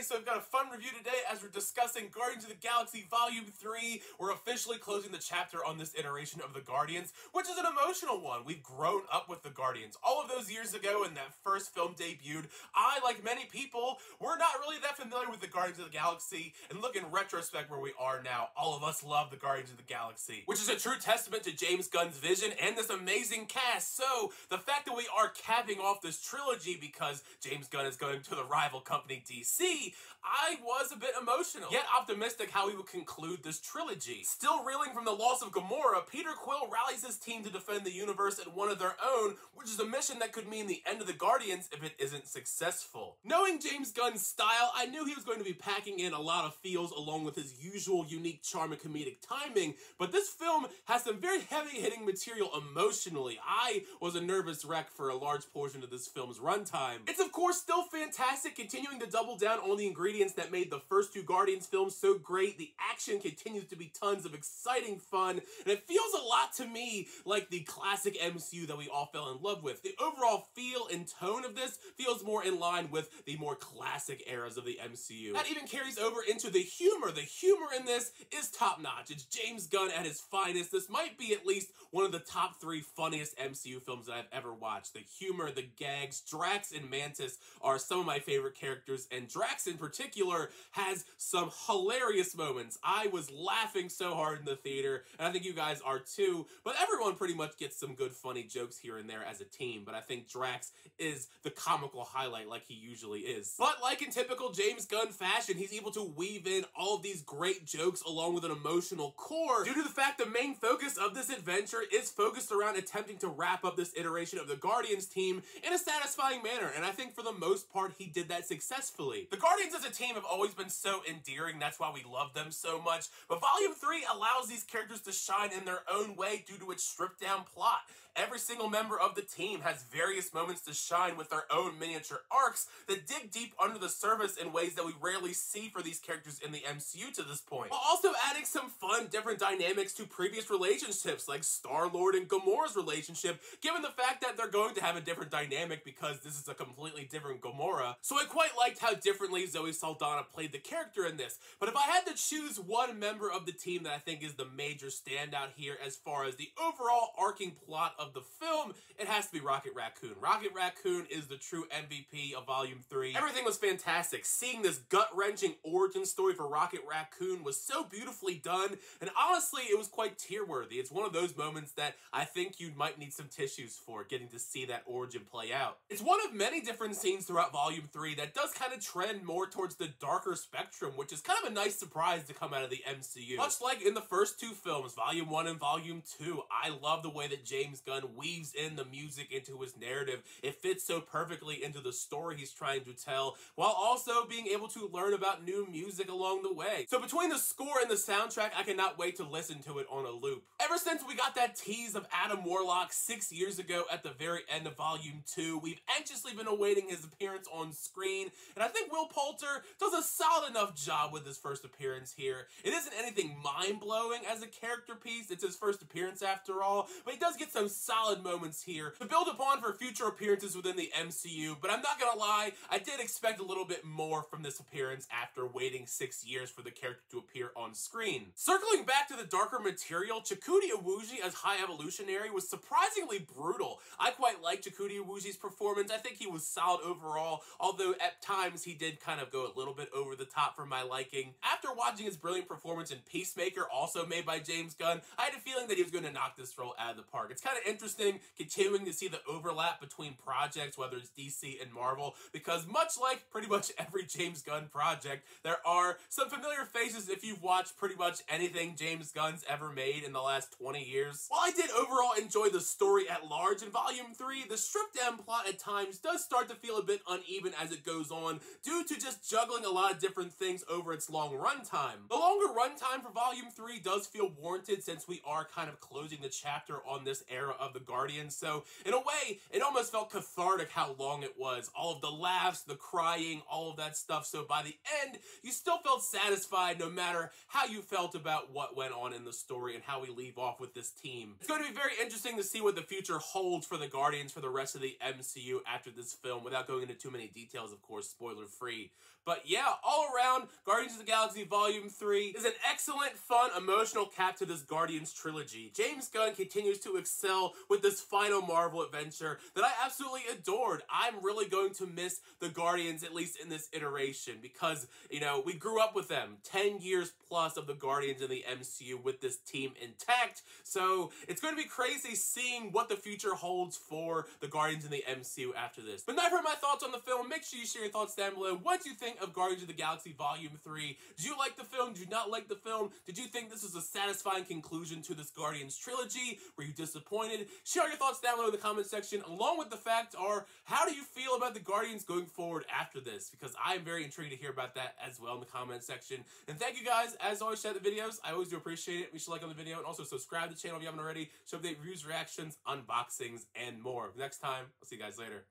so we've got a fun review today as we're discussing Guardians of the Galaxy Volume 3. We're officially closing the chapter on this iteration of the Guardians, which is an emotional one. We've grown up with the Guardians. All of those years ago when that first film debuted, I, like many people, were not really that familiar with the Guardians of the Galaxy, and look in retrospect where we are now, all of us love the Guardians of the Galaxy, which is a true testament to James Gunn's vision and this amazing cast. So, the fact that we are capping off this trilogy because James Gunn is going to the rival company DC, I was a bit emotional, yet optimistic how we would conclude this trilogy. Still reeling from the loss of Gamora, Peter Quill rallies his team to defend the universe at one of their own, which is a mission that could mean the end of the Guardians if it isn't successful. Knowing James Gunn's style, I knew he was going to be packing in a lot of feels along with his usual unique charm and comedic timing, but this film has some very heavy-hitting material emotionally. I was a nervous wreck for a large portion of this film's runtime. It's of course still fantastic, continuing to double down on the ingredients that made the first two Guardians films so great. The action continues to be tons of exciting fun, and it feels a lot to me like the classic MCU that we all fell in love with. The overall feel and tone of this feels more in line with the more classic eras of the MCU. That even carries over into the humor. The humor in this is top-notch. It's James Gunn at his finest. This might be at least one of the top 3 funniest MCU films that I've ever watched. The humor, the gags, Drax and Mantis are some of my favorite characters, and Drax in particular has some hilarious moments. I was laughing so hard in the theater, and I think you guys are too, but everyone pretty much gets some good funny jokes here and there as a team, but I think Drax is the comical highlight like he usually is. But like in typical James Gunn fashion, he's able to weave in all of these great jokes along with an emotional core due to the fact the main focus of this adventure is focused around attempting to wrap up this iteration of the Guardians team in a satisfying manner, and I think for the most part he did that successfully. The Guardians as a team have always been so endearing, that's why we love them so much, but Volume 3 allows these characters to shine in their own way due to its stripped down plot. Every single member of the team has various moments to shine with their own miniature arcs that dig deep under the surface in ways that we rarely see for these characters in the MCU to this point, while also adding some fun, different dynamics to previous relationships like Star-Lord and Gamora's relationship, given the fact that they're going to have a different dynamic because this is a completely different Gamora. So I quite liked how differently Zoe Saldana played the character in this, but if I had to choose one member of the team that I think is the major standout here as far as the overall arcing plot of the film, it has to be Rocket Raccoon. Rocket Raccoon is the true MVP of Volume 3. Everything was fantastic. Seeing this gut-wrenching origin story for Rocket Raccoon was so beautifully done, and honestly, it was quite tear-worthy. It's one of those moments that I think you might need some tissues for, getting to see that origin play out. It's one of many different scenes throughout Volume 3 that does kind of trend more towards the darker spectrum, which is kind of a nice surprise to come out of the MCU. Much like in the first two films, Volume 1 and Volume 2, I love the way that James Gunn weaves in the music into his narrative. It fits so perfectly into the story he's trying to tell, while also being able to learn about new music along the way. So between the score and the soundtrack, I cannot wait to listen to it on a loop. Ever since we got that tease of Adam Warlock 6 years ago at the very end of Volume 2, we've anxiously been awaiting his appearance on screen, and I think Will Poulter does a solid enough job with his first appearance here. It isn't anything mind-blowing as a character piece, it's his first appearance after all, but he does get some solid moments here to build upon for future appearances within the MCU, but I'm not gonna lie, I did expect a little bit more from this appearance after waiting 6 years for the character to appear on screen. Circling back to the darker material, Chakotay Iwuji as High Evolutionary was surprisingly brutal. I quite liked Chakotay Iwuji's performance. I think he was solid overall, although at times he did kind of go a little bit over the top for my liking. After watching his brilliant performance in Peacemaker, also made by James Gunn, I had a feeling that he was going to knock this role out of the park. It's kind of interesting continuing to see the overlap between projects, whether it's DC and Marvel, because much like pretty much every James Gunn project, there are some familiar faces if you've watched pretty much anything James Gunn's ever made in the last 20 years. While I did overall enjoy the story at large in Volume 3, the stripped down plot at times does start to feel a bit uneven as it goes on due to just juggling a lot of different things over its long runtime. The longer runtime for Volume 3 does feel warranted since we are kind of closing the chapter on this era of the Guardians, so in a way, it almost felt cathartic how long it was. All of the laughs, the crying, all of that stuff, so by the end, you still felt satisfied no matter how you felt about what went on in the story and how we leave off with this team. It's going to be very interesting to see what the future holds for the Guardians for the rest of the MCU after this film, without going into too many details, of course, spoiler free. But yeah, all around, Guardians of the Galaxy Volume 3 is an excellent, fun, emotional cap to this Guardians trilogy. James Gunn continues to excel with this final Marvel adventure that I absolutely adored. I'm really going to miss the Guardians, at least in this iteration, because, you know, we grew up with them. 10 years plus of the Guardians in the MCU with this team intact, so it's going to be crazy seeing what the future holds for the Guardians in the MCU after this. But now I've heard my thoughts on the film. Make sure you share your thoughts down below. What do you think of Guardians of the Galaxy Volume 3? Did you like the film? Did you not like the film? Did you think this was a satisfying conclusion to this Guardians trilogy? Were you disappointed? Share your thoughts down below in the comment section, along with the fact are, how do you feel about the Guardians going forward after this? Because I am very intrigued to hear about that as well in the comment section. And thank you guys, as always, share the videos. I always do appreciate it. Be sure to like on the video, and also subscribe to the channel if you haven't already. Show update reviews, reactions, unboxings, and more. Next time, I'll see you guys later.